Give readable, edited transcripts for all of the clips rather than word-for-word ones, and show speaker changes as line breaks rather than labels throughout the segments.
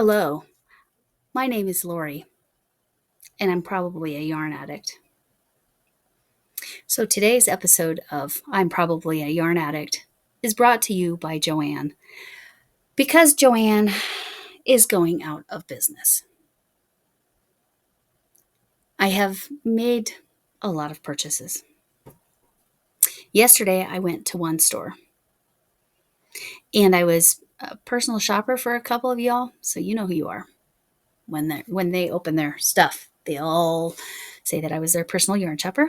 Hello, my name is Lori, and I'm probably a yarn addict. So today's episode of I'm Probably a Yarn Addict is brought to you by JoAnn because JoAnn is going out of business. I have made a lot of purchases. Yesterday, I went to one store, and I was a personal shopper for a couple of y'all, so you know who you are. When they open their stuff, they all say that I was their personal yarn shopper.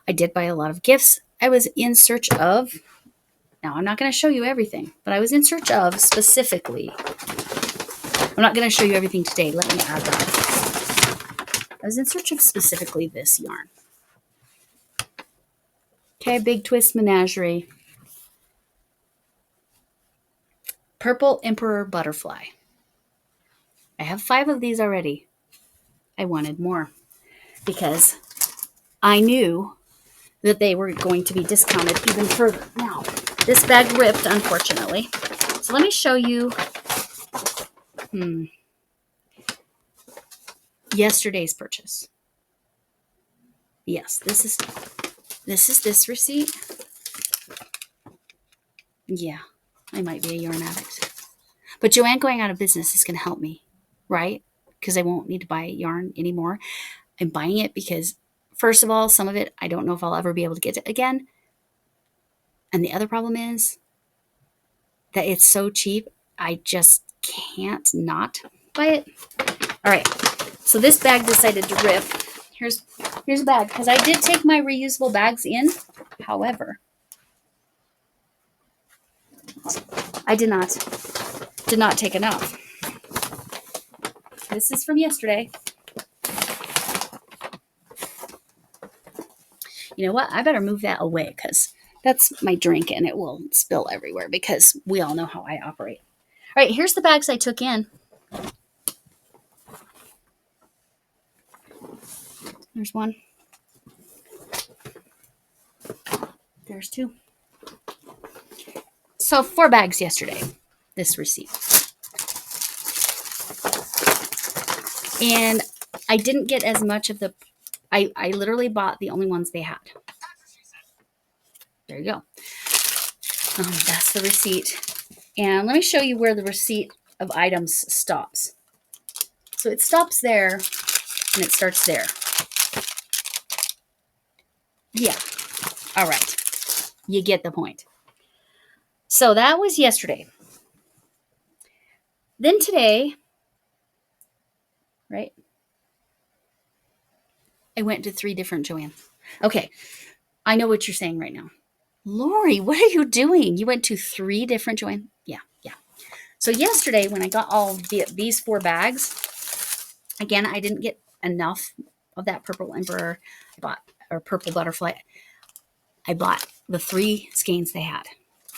I did buy a lot of gifts. I was in search of, now I'm not going to show you everything, but I was in search of specifically, I'm not going to show you everything today. Let me add that. I was in search of specifically this yarn. Okay, Big Twist Menagerie. Purple Emperor Butterfly. I have 5 of these already. I wanted more because I knew that they were going to be discounted even further. Now, this bag ripped, unfortunately. So let me show you yesterday's purchase. Yes, this is this receipt. Yeah, I might be a yarn addict. But JoAnn going out of business is going to help me, right? Because I won't need to buy yarn anymore. I'm buying it because, first of all, some of it I don't know if I'll ever be able to get it again. And the other problem is that it's so cheap, I just can't not buy it. All right, so this bag decided to rip. Here's a bag, because I did take my reusable bags in. However, I did not take enough. This is from yesterday. You know what? I better move that away because that's my drink and it will spill everywhere because we all know how I operate. All right, here's the bags I took in. There's one. There's 2. So 4 bags yesterday, this receipt. And I didn't get as much of the, I literally bought the only ones they had. There you go. That's the receipt. And let me show you where the receipt of items stops. So it stops there and it starts there. Yeah. All right. You get the point. So that was yesterday. Then today, right? I went to 3 different JoAnn. Okay. I know what you're saying right now. Lori, what are you doing? You went to 3 different JoAnn? Yeah. So yesterday when I got all these 4 bags, again, I didn't get enough of that purple emperor or purple butterfly. I bought the 3 skeins they had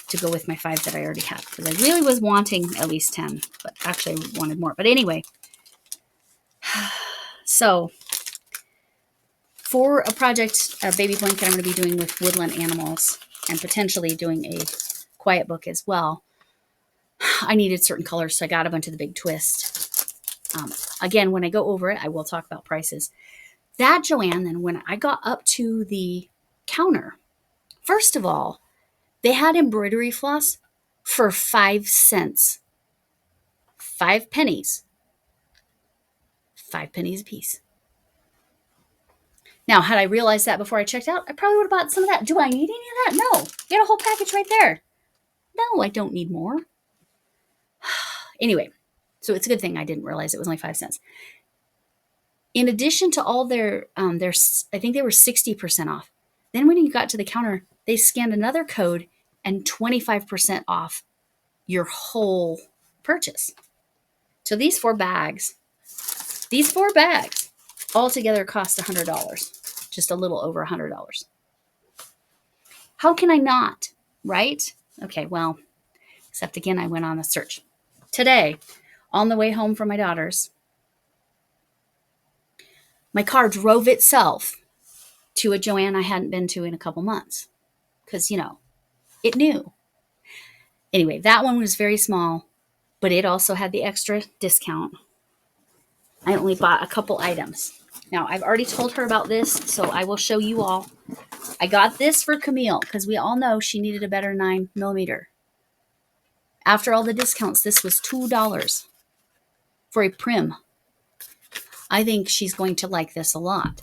to go with my 5 that I already had because I really was wanting at least 10, but actually I wanted more. But anyway, so for a project, a baby blanket I'm going to be doing with woodland animals and potentially doing a quiet book as well, I needed certain colors, so I got a bunch of the Big Twist. Again, when I go over it, I will talk about prices. That JoAnn, then when I got up to the counter, first of all, they had embroidery floss for 5 cents. 5 pennies. 5 pennies a piece. Now, had I realized that before I checked out, I probably would have bought some of that. Do I need any of that? No. You got a whole package right there. No, I don't need more. Anyway, so it's a good thing I didn't realize it was only 5 cents. In addition to all their I think they were 60% off. Then when you got to the counter, they scanned another code and 25% off your whole purchase. So these 4 bags altogether cost $100, just a little over $100. How can I not, right? Okay, well, except again, I went on a search. Today, on the way home from my daughter's, my car drove itself to a JoAnn I hadn't been to in a couple months because, it knew. Anyway, that one was very small, but it also had the extra discount. I only bought a couple items. Now, I've already told her about this, so I will show you all. I got this for Camille because we all know she needed a better 9mm. After all the discounts, this was $2 for a prim. I think she's going to like this a lot.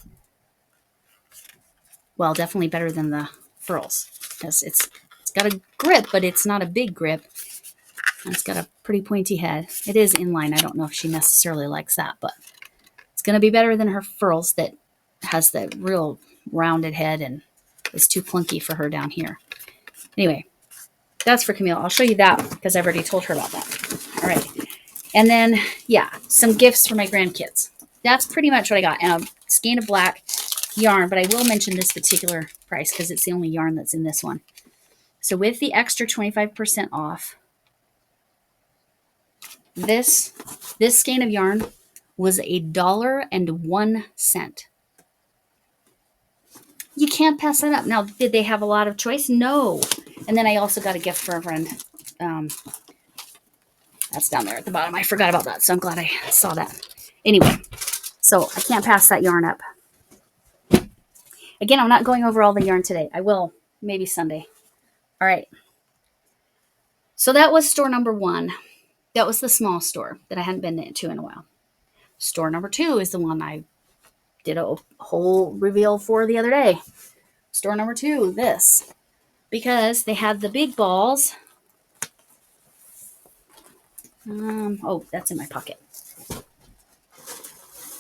Well, definitely better than the furls because it's got a grip, but it's not a big grip. And it's got a pretty pointy head. It is inline. I don't know if she necessarily likes that, but it's going to be better than her furls that has the real rounded head and is too clunky for her down here. Anyway, that's for Camille. I'll show you that because I've already told her about that. All right. And then, yeah, some gifts for my grandkids. That's pretty much what I got. And a skein of black yarn, but I will mention this particular price because it's the only yarn that's in this one. So with the extra 25% off, this skein of yarn was $1.01. You can't pass that up. Now, did they have a lot of choice? No. And then I also got a gift for a friend. That's down there at the bottom. I forgot about that, so I'm glad I saw that. Anyway, so I can't pass that yarn up. Again, I'm not going over all the yarn today. I will, maybe Sunday. All right. So that was store number 1. That was the small store that I hadn't been to in a while. Store number 2 is the one I did a whole reveal for the other day. Store number 2, this. Because they had the big balls. Oh, that's in my pocket.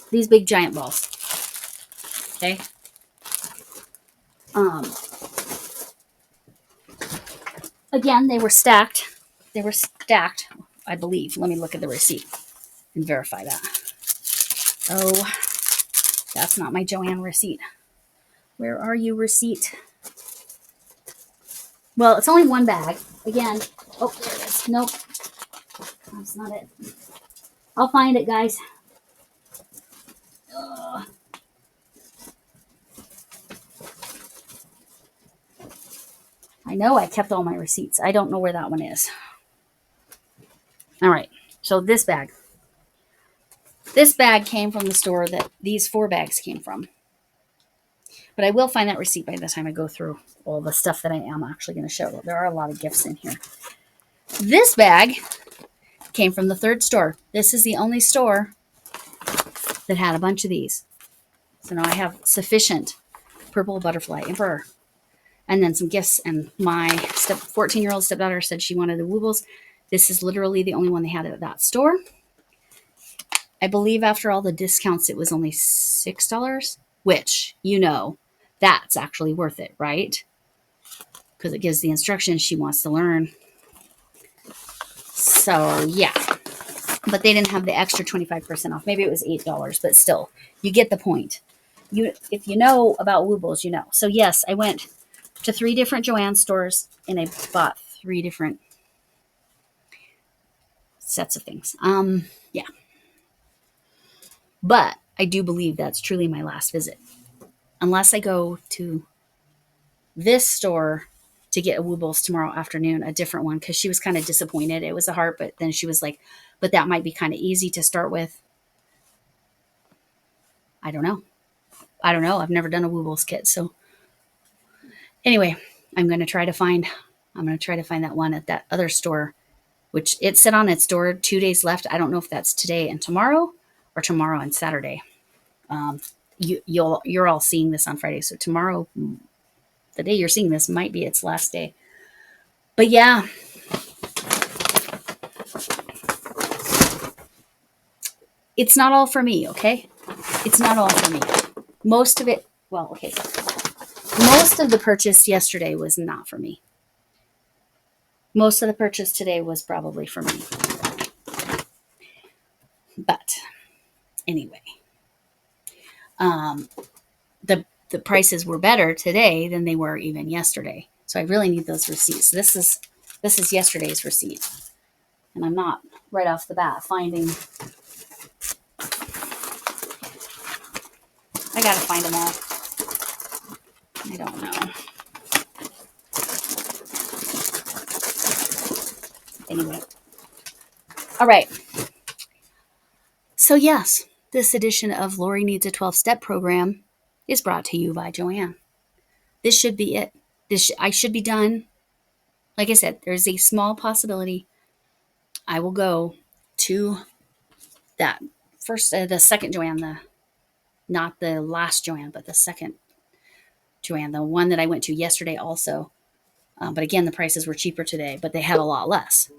These big giant balls. Okay. Again, they were stacked. They were stacked, I believe. Let me look at the receipt and verify that. Oh, that's not my JoAnn receipt. Where are you, receipt? Well, it's only one bag. Again, oh, there it is. Nope. That's not it. I'll find it, guys. Ugh. I know I kept all my receipts. I don't know where that one is. All right. So this bag. This bag came from the store that these 4 bags came from. But I will find that receipt by the time I go through all the stuff that I am actually going to show. There are a lot of gifts in here. This bag came from the 3rd store. This is the only store that had a bunch of these. So now I have sufficient purple butterfly emperor. And then some gifts. And my 14-year-old stepdaughter said she wanted the Woobles. This is literally the only one they had at that store. I believe after all the discounts, it was only $6, which, you know, that's actually worth it, right? Because it gives the instructions she wants to learn. So, yeah. But they didn't have the extra 25% off. Maybe it was $8, but still, you get the point. If you know about Woobles, you know. So, yes, I went to 3 different JoAnn stores, and I bought 3 different sets of things. Yeah. But I do believe that's truly my last visit. Unless I go to this store to get a Woobles tomorrow afternoon, a different one, because she was kind of disappointed. It was a heart, but then she was like, but that might be kind of easy to start with. I don't know. I've never done a Woobles kit. So anyway, I'm going to try to find that one at that other store, which it said on its door 2 days left. I don't know if that's today and tomorrow or tomorrow and Saturday. You're all seeing this on Friday. So tomorrow, the day you're seeing this, might be its last day. But yeah. It's not all for me, okay? It's not all for me. Most of it, well, okay. Most of the purchase yesterday was not for me. Most of the purchase today was probably for me. But anyway, the prices were better today than they were even yesterday. So I really need those receipts. This is yesterday's receipt, and I'm not right off the bat finding. I gotta find them all. I don't know. Anyway. All right. So yes, this edition of Lori Needs a 12-Step Program is brought to you by JoAnn. This should be it. I should be done. Like I said, there's a small possibility I will go to that first, the second JoAnn, not the last JoAnn, but the second JoAnn, the one that I went to yesterday also. But again, the prices were cheaper today, but they had a lot less.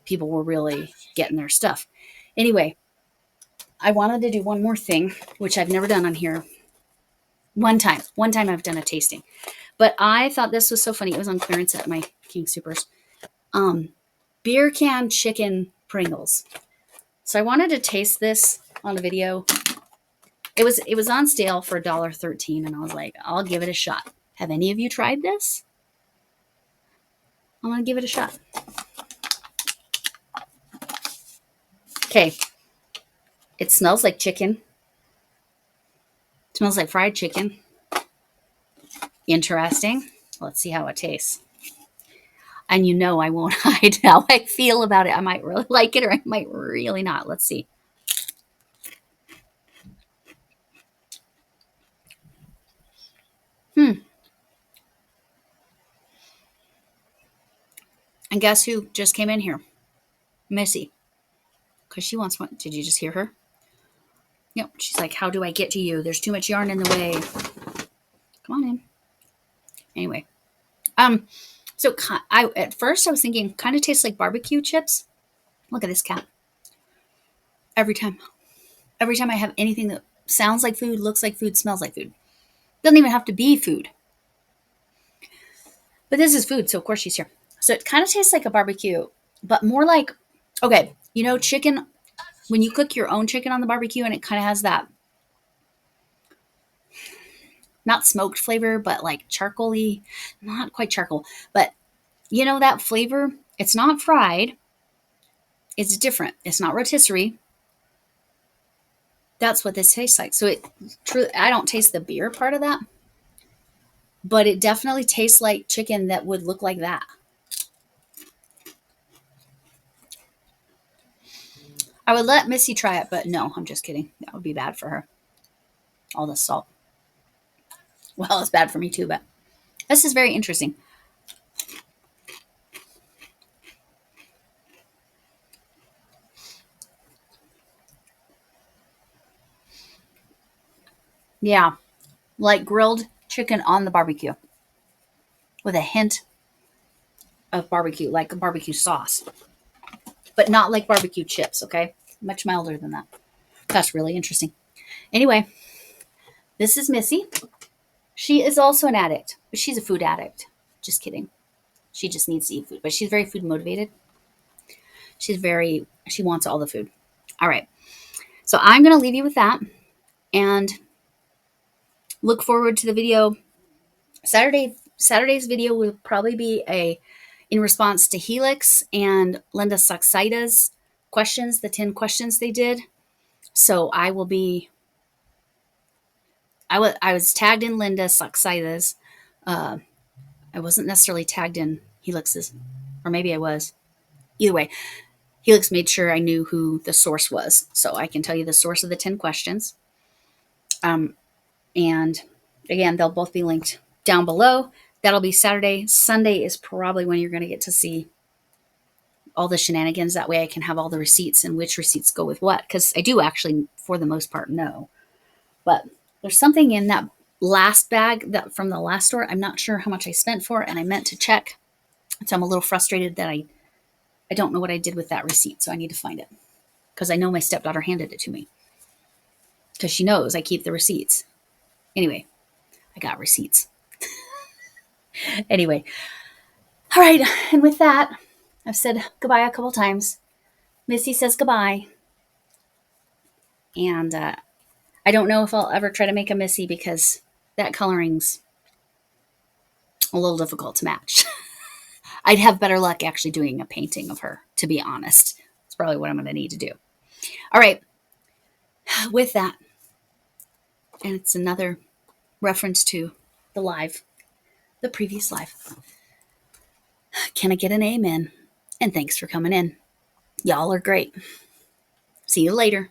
People were really getting their stuff. Anyway, I wanted to do one more thing, which I've never done on here. One time I've done a tasting, but I thought this was so funny. It was on clearance at my King Supers. Beer can chicken Pringles. So I wanted to taste this on a video. It was on sale for $1.13, and I was like, I'll give it a shot. Have any of you tried this? I'm gonna give it a shot. Okay. It smells like chicken. It smells like fried chicken. Interesting. Let's see how it tastes. And you know I won't hide how I feel about it. I might really like it or I might really not. Let's see. And guess who just came in here? Missy. Because she wants one. Did you just hear her? Yep. She's like, how do I get to you? There's too much yarn in the way. Come on in. Anyway. So at first I was thinking kind of tastes like barbecue chips. Look at this cat. Every time I have anything that sounds like food, looks like food, smells like food. Doesn't even have to be food. But this is food, so of course she's here. So it kind of tastes like a barbecue, but more like, okay, you know, chicken, when you cook your own chicken on the barbecue and it kind of has that, not smoked flavor, but like charcoaly, not quite charcoal, but you know that flavor? It's not fried. It's different. It's not rotisserie. That's what this tastes like. So I don't taste the beer part of that, but it definitely tastes like chicken that would look like that. I would let Missy try it, but no, I'm just kidding. That would be bad for her. All the salt. Well, it's bad for me too, but this is very interesting. Yeah, like grilled chicken on the barbecue with a hint of barbecue, like a barbecue sauce, but not like barbecue chips, okay? Much milder than that. That's really interesting. Anyway, this is Missy. She is also an addict, but she's a food addict. Just kidding. She just needs to eat food, but she's very food motivated. She wants all the food. All right. So I'm going to leave you with that and look forward to the video. Saturday's video will probably be in response to Helix and Linda Saxaida's questions, the 10 questions they did. So I was tagged in Linda Saxaida's. I wasn't necessarily tagged in Helix's, or maybe I was. Either way, Helix made sure I knew who the source was, so I can tell you the source of the 10 questions. And again, they'll both be linked down below. That'll be Saturday. Sunday is probably when you're going to get to see all the shenanigans. That way I can have all the receipts and which receipts go with what, because I do actually, for the most part, know. But there's something in that last bag that from the last store. I'm not sure how much I spent for it, and I meant to check. So I'm a little frustrated that I don't know what I did with that receipt, so I need to find it. Because I know my stepdaughter handed it to me. Because she knows I keep the receipts. Anyway, I got receipts. Anyway. All right. And with that, I've said goodbye a couple times. Missy says goodbye. And I don't know if I'll ever try to make a Missy because that coloring's a little difficult to match. I'd have better luck actually doing a painting of her, to be honest. It's probably what I'm going to need to do. All right. With that, and it's another reference to the previous live. Can I get an amen? And thanks for coming in. Y'all are great. See you later.